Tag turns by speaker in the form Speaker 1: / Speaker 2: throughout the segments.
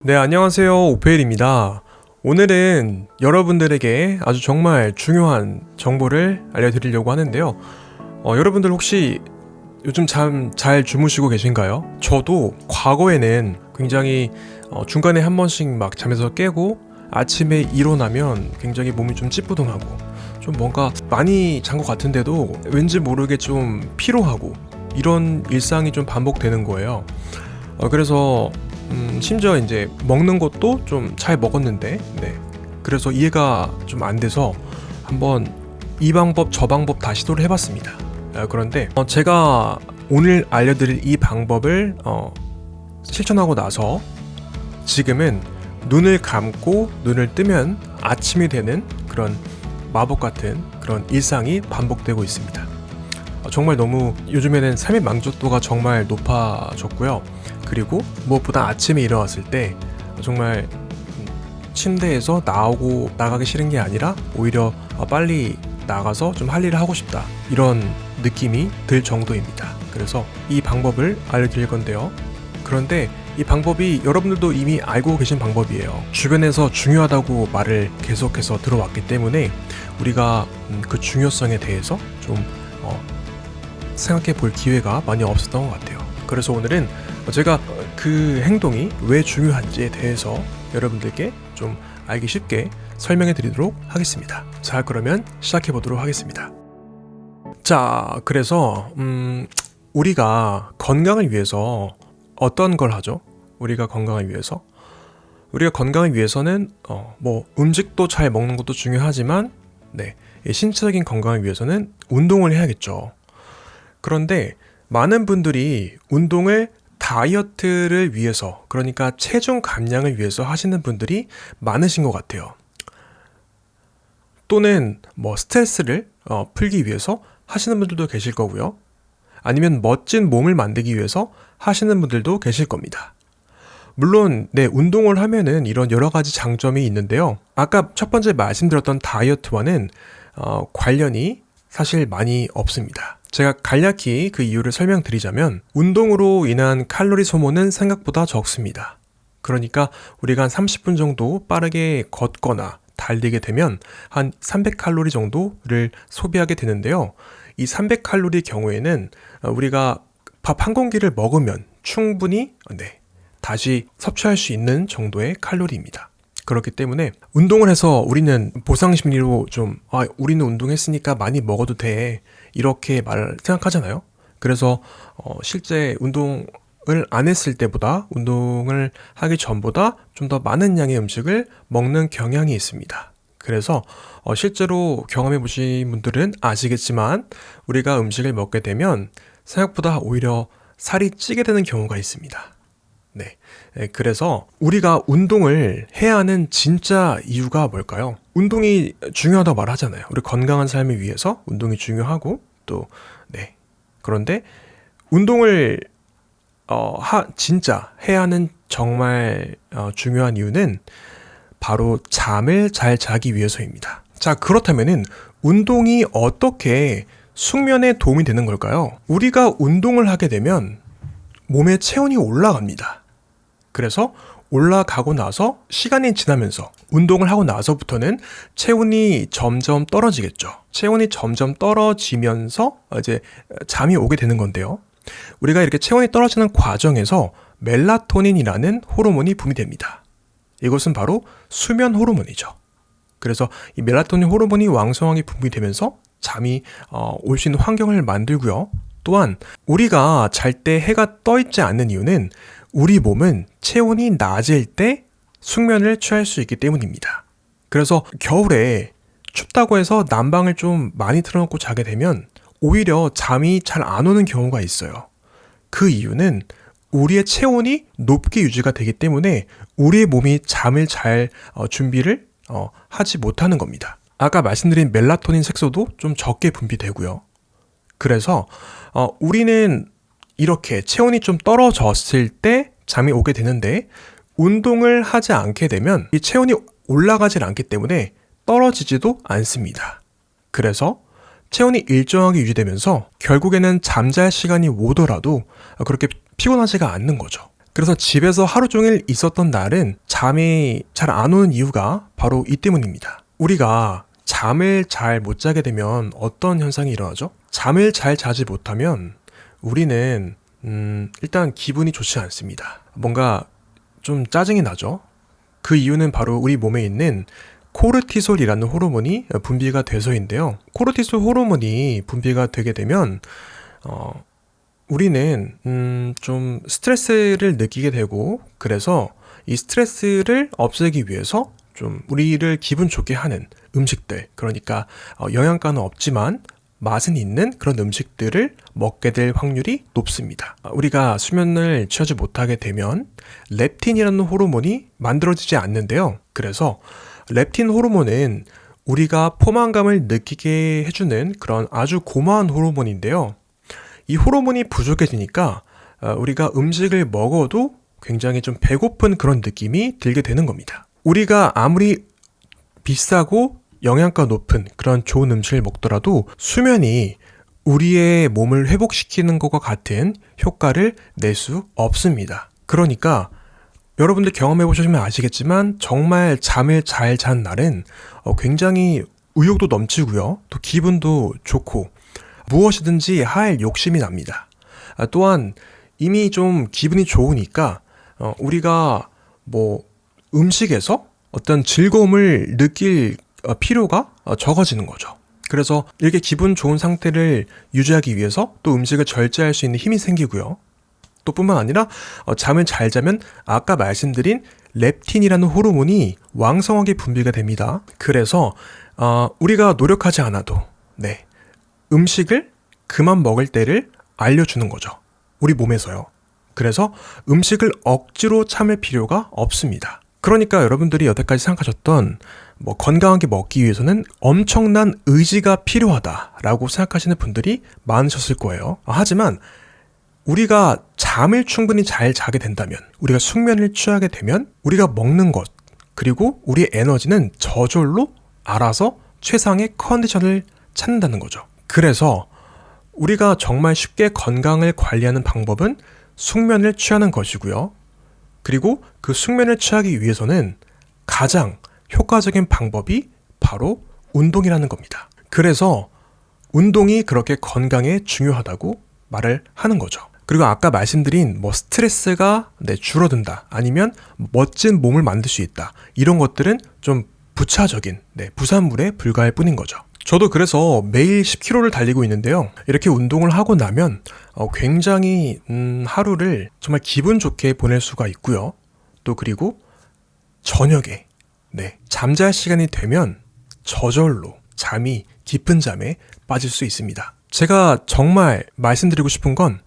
Speaker 1: 네, 안녕하세요. 오페일입니다. 오늘은 여러분들에게 아주 정말 중요한 정보를 알려드리려고 하는데요. 여러분들 혹시 요즘 잠 잘 주무시고 계신가요? 저도 과거에는 굉장히 중간에 한 번씩 막 잠에서 깨고 아침에 일어나면 굉장히 몸이 좀 찌뿌둥하고 좀 뭔가 많이 잔 것 같은데도 왠지 모르게 좀 피로하고 이런 일상이 좀 반복되는 거예요. 그래서 심지어 이제 먹는 것도 좀 잘 먹었는데, 그래서 이해가 좀 안 돼서 한번 이 방법 저 방법 다 시도를 해봤습니다. 그런데 제가 오늘 알려드릴 이 방법을 실천하고 나서 지금은 눈을 감고 눈을 뜨면 아침이 되는 그런 마법 같은 그런 일상이 반복되고 있습니다. 정말 너무 요즘에는 삶의 만족도가 정말 높아졌고요. 그리고 무엇보다 아침에 일어났을 때 정말 침대에서 나가기 싫은 게 아니라 오히려 빨리 나가서 좀 할 일을 하고 싶다, 이런 느낌이 들 정도입니다. 그래서 이 방법을 알려드릴 건데요. 그런데 이 방법이 여러분들도 이미 알고 계신 방법이에요. 주변에서 중요하다고 말을 계속해서 들어왔기 때문에 우리가 그 중요성에 대해서 좀 생각해 볼 기회가 많이 없었던 것 같아요. 그래서 오늘은 제가 그 행동이 왜 중요한지에 대해서 여러분들께 좀 알기 쉽게 설명해 드리도록 하겠습니다. 자, 그러면 시작해 보도록 하겠습니다. 자, 그래서 우리가 건강을 위해서 어떤 걸 하죠? 우리가 건강을 위해서는 음식도 잘 먹는 것도 중요하지만 신체적인 건강을 위해서는 운동을 해야겠죠. 그런데 많은 분들이 운동을 다이어트를 위해서, 그러니까 체중 감량을 위해서 하시는 분들이 많으신 것 같아요. 또는 스트레스를 풀기 위해서 하시는 분들도 계실 거고요. 아니면 멋진 몸을 만들기 위해서 하시는 분들도 계실 겁니다. 물론 운동을 하면은 이런 여러 가지 장점이 있는데요. 아까 첫 번째 말씀드렸던 다이어트와는 관련이 사실 많이 없습니다. 제가 간략히 그 이유를 설명드리자면, 운동으로 인한 칼로리 소모는 생각보다 적습니다. 그러니까 우리가 한 30분 정도 빠르게 걷거나 달리게 되면 한 300칼로리 정도를 소비하게 되는데요. 이 300칼로리 경우에는 우리가 밥 한 공기를 먹으면 충분히 다시 섭취할 수 있는 정도의 칼로리입니다. 그렇기 때문에 운동을 해서 우리는 보상심리로 우리는 운동했으니까 많이 먹어도 돼, 이렇게 생각하잖아요. 그래서 실제 운동을 안 했을 때보다, 운동을 하기 전보다 좀 더 많은 양의 음식을 먹는 경향이 있습니다. 그래서 실제로 경험해 보신 분들은 아시겠지만, 우리가 음식을 먹게 되면 생각보다 오히려 살이 찌게 되는 경우가 있습니다. 그래서 우리가 운동을 해야 하는 진짜 이유가 뭘까요? 운동이 중요하다고 말하잖아요. 우리 건강한 삶을 위해서 운동이 중요하고, 그런데 운동을 진짜 해야 하는 정말 중요한 이유는 바로 잠을 잘 자기 위해서입니다. 자, 그렇다면은 운동이 어떻게 숙면에 도움이 되는 걸까요? 우리가 운동을 하게 되면 몸의 체온이 올라갑니다. 그래서 올라가고 나서 시간이 지나면서, 운동을 하고 나서부터는 체온이 점점 떨어지겠죠. 체온이 점점 떨어지면서 이제 잠이 오게 되는 건데요. 우리가 이렇게 체온이 떨어지는 과정에서 멜라토닌이라는 호르몬이 분비됩니다. 이것은 바로 수면 호르몬이죠. 그래서 이 멜라토닌 호르몬이 왕성하게 분비되면서 잠이 올 수 있는 환경을 만들고요. 또한 우리가 잘 때 해가 떠 있지 않는 이유는 우리 몸은 체온이 낮을 때 숙면을 취할 수 있기 때문입니다. 그래서 겨울에 춥다고 해서 난방을 좀 많이 틀어놓고 자게 되면 오히려 잠이 잘 안 오는 경우가 있어요. 그 이유는 우리의 체온이 높게 유지가 되기 때문에 우리의 몸이 잠을 잘 준비를 하지 못하는 겁니다. 아까 말씀드린 멜라토닌 색소도 좀 적게 분비되고요. 그래서 우리는 이렇게 체온이 좀 떨어졌을 때 잠이 오게 되는데, 운동을 하지 않게 되면 이 체온이 올라가질 않기 때문에 떨어지지도 않습니다. 그래서 체온이 일정하게 유지되면서 결국에는 잠잘 시간이 오더라도 그렇게 피곤하지가 않는 거죠. 그래서 집에서 하루 종일 있었던 날은 잠이 잘 안 오는 이유가 바로 이 때문입니다. 우리가 잠을 잘 못 자게 되면 어떤 현상이 일어나죠? 잠을 잘 자지 못하면 우리는 일단 기분이 좋지 않습니다. 뭔가 좀 짜증이 나죠? 그 이유는 바로 우리 몸에 있는 코르티솔이라는 호르몬이 분비가 돼서인데요. 코르티솔 호르몬이 분비가 되게 되면 우리는 좀 스트레스를 느끼게 되고, 그래서 이 스트레스를 없애기 위해서 좀 우리를 기분 좋게 하는 음식들, 그러니까 영양가는 없지만 맛은 있는 그런 음식들을 먹게 될 확률이 높습니다. 우리가 수면을 취하지 못하게 되면 렙틴이라는 호르몬이 만들어지지 않는데요. 그래서 렙틴 호르몬은 우리가 포만감을 느끼게 해주는 그런 아주 고마운 호르몬인데요. 이 호르몬이 부족해지니까 우리가 음식을 먹어도 굉장히 좀 배고픈 그런 느낌이 들게 되는 겁니다. 우리가 아무리 비싸고 영양가 높은 그런 좋은 음식을 먹더라도 수면이 우리의 몸을 회복시키는 것과 같은 효과를 낼 수 없습니다. 그러니까 여러분들 경험해 보시면 아시겠지만 정말 잠을 잘 잔 날은 굉장히 의욕도 넘치고요. 또 기분도 좋고 무엇이든지 할 욕심이 납니다. 또한 이미 좀 기분이 좋으니까 우리가 뭐 음식에서 어떤 즐거움을 느낄 필요가 적어지는 거죠. 그래서 이렇게 기분 좋은 상태를 유지하기 위해서 또 음식을 절제할 수 있는 힘이 생기고요. 또 뿐만 아니라 잠을 잘 자면 아까 말씀드린 렙틴이라는 호르몬이 왕성하게 분비가 됩니다. 그래서 우리가 노력하지 않아도 음식을 그만 먹을 때를 알려주는 거죠. 우리 몸에서요. 그래서 음식을 억지로 참을 필요가 없습니다. 그러니까 여러분들이 여태까지 생각하셨던 건강하게 먹기 위해서는 엄청난 의지가 필요하다라고 생각하시는 분들이 많으셨을 거예요. 하지만 우리가 잠을 충분히 잘 자게 된다면, 우리가 숙면을 취하게 되면 우리가 먹는 것, 그리고 우리의 에너지는 저절로 알아서 최상의 컨디션을 찾는다는 거죠. 그래서 우리가 정말 쉽게 건강을 관리하는 방법은 숙면을 취하는 것이고요. 그리고 그 숙면을 취하기 위해서는 가장 효과적인 방법이 바로 운동이라는 겁니다. 그래서 운동이 그렇게 건강에 중요하다고 말을 하는 거죠. 그리고 아까 말씀드린 스트레스가 줄어든다, 아니면 멋진 몸을 만들 수 있다, 이런 것들은 좀 부차적인 부산물에 불과할 뿐인 거죠. 저도 그래서 매일 10km를 달리고 있는데요. 이렇게 운동을 하고 나면 굉장히 하루를 정말 기분 좋게 보낼 수가 있고요. 또 그리고 저녁에 잠잘 시간이 되면 저절로 잠이 깊은 잠에 빠질 수 있습니다. 제가 정말 말씀드리고 싶은 건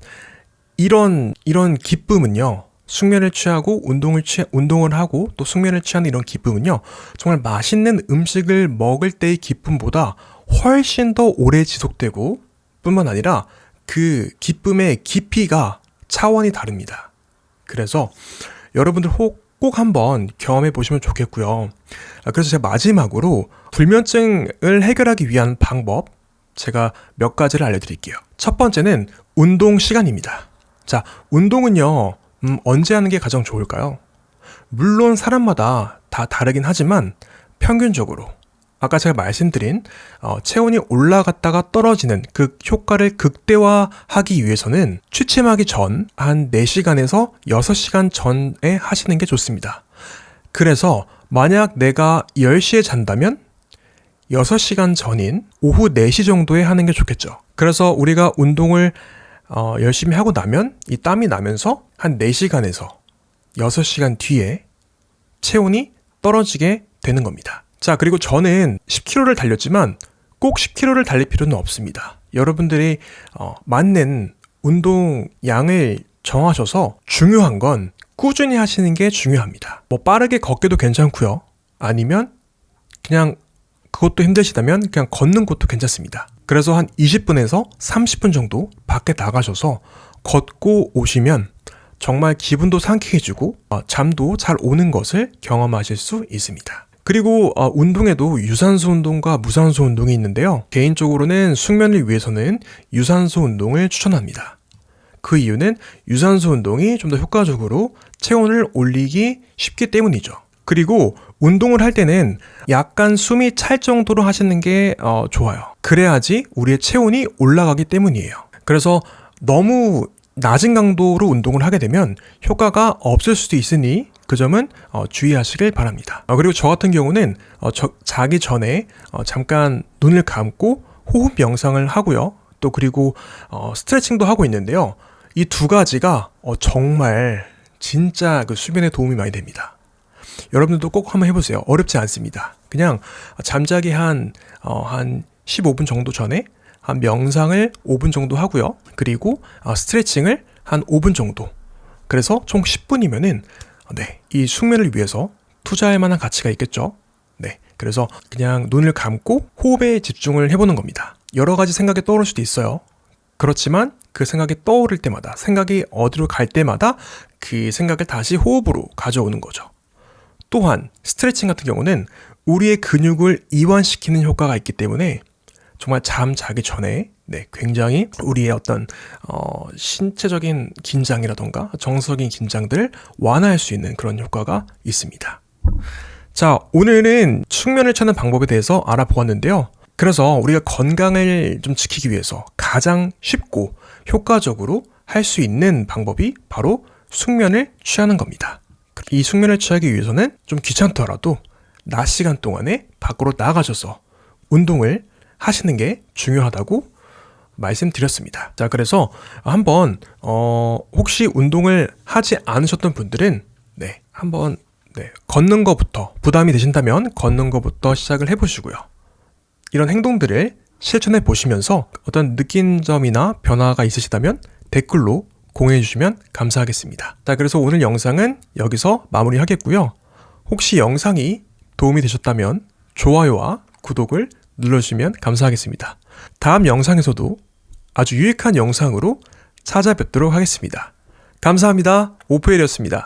Speaker 1: 이런 기쁨은요, 숙면을 취하고 운동을 하고 또 숙면을 취하는 이런 기쁨은요, 정말 맛있는 음식을 먹을 때의 기쁨보다 훨씬 더 오래 지속되고, 뿐만 아니라 그 기쁨의 깊이가 차원이 다릅니다. 그래서 여러분들 꼭 한번 경험해 보시면 좋겠고요. 그래서 제가 마지막으로 불면증을 해결하기 위한 방법, 제가 몇 가지를 알려드릴게요. 첫 번째는 운동 시간입니다. 자, 운동은요, 언제 하는 게 가장 좋을까요? 물론 사람마다 다 다르긴 하지만 평균적으로 아까 제가 말씀드린 체온이 올라갔다가 떨어지는 그 효과를 극대화하기 위해서는 취침하기 전 한 4시간에서 6시간 전에 하시는 게 좋습니다. 그래서 만약 내가 10시에 잔다면 6시간 전인 오후 4시 정도에 하는 게 좋겠죠. 그래서 우리가 운동을 열심히 하고 나면 이 땀이 나면서 한 4시간에서 6시간 뒤에 체온이 떨어지게 되는 겁니다. 자, 그리고 저는 10km를 달렸지만 꼭 10km를 달릴 필요는 없습니다. 여러분들이 맞는 운동 양을 정하셔서 중요한 건 꾸준히 하시는 게 중요합니다. 빠르게 걷기도 괜찮고요. 아니면 그냥 그것도 힘드시다면 그냥 걷는 것도 괜찮습니다. 그래서 한 20분에서 30분 정도 밖에 나가셔서 걷고 오시면 정말 기분도 상쾌해지고 잠도 잘 오는 것을 경험하실 수 있습니다. 그리고 운동에도 유산소 운동과 무산소 운동이 있는데요. 개인적으로는 숙면을 위해서는 유산소 운동을 추천합니다. 그 이유는 유산소 운동이 좀 더 효과적으로 체온을 올리기 쉽기 때문이죠. 그리고 운동을 할 때는 약간 숨이 찰 정도로 하시는 게 좋아요. 그래야지 우리의 체온이 올라가기 때문이에요. 그래서 너무 낮은 강도로 운동을 하게 되면 효과가 없을 수도 있으니 그 점은 주의하시길 바랍니다. 그리고 저 같은 경우는 자기 전에 잠깐 눈을 감고 호흡 명상을 하고요. 또 그리고 스트레칭도 하고 있는데요. 이 두 가지가 정말 진짜 그 수면에 도움이 많이 됩니다. 여러분들도 꼭 한번 해보세요. 어렵지 않습니다. 그냥 잠자기 한 15분 정도 전에 한 명상을 5분 정도 하고요. 그리고 스트레칭을 한 5분 정도. 그래서 총 10분이면은 이 숙면을 위해서 투자할 만한 가치가 있겠죠. 그래서 그냥 눈을 감고 호흡에 집중을 해보는 겁니다. 여러 가지 생각이 떠오를 수도 있어요. 그렇지만 그 생각이 떠오를 때마다, 생각이 어디로 갈 때마다 그 생각을 다시 호흡으로 가져오는 거죠. 또한 스트레칭 같은 경우는 우리의 근육을 이완시키는 효과가 있기 때문에 정말 잠자기 전에 굉장히 우리의 어떤 신체적인 긴장이라던가 정서적인 긴장들을 완화할 수 있는 그런 효과가 있습니다. 자, 오늘은 숙면을 찾는 방법에 대해서 알아보았는데요. 그래서 우리가 건강을 좀 지키기 위해서 가장 쉽고 효과적으로 할 수 있는 방법이 바로 숙면을 취하는 겁니다. 이 숙면을 취하기 위해서는 좀 귀찮더라도 낮 시간 동안에 밖으로 나가셔서 운동을 하시는 게 중요하다고 말씀드렸습니다. 자, 그래서 한번 혹시 운동을 하지 않으셨던 분들은 한번 걷는 것부터, 부담이 되신다면 걷는 것부터 시작을 해보시고요. 이런 행동들을 실천해 보시면서 어떤 느낀 점이나 변화가 있으시다면 댓글로 공유해 주시면 감사하겠습니다. 자, 그래서 오늘 영상은 여기서 마무리하겠고요. 혹시 영상이 도움이 되셨다면 좋아요와 구독을 눌러주시면 감사하겠습니다. 다음 영상에서도 아주 유익한 영상으로 찾아뵙도록 하겠습니다. 감사합니다. 오프엘이었습니다.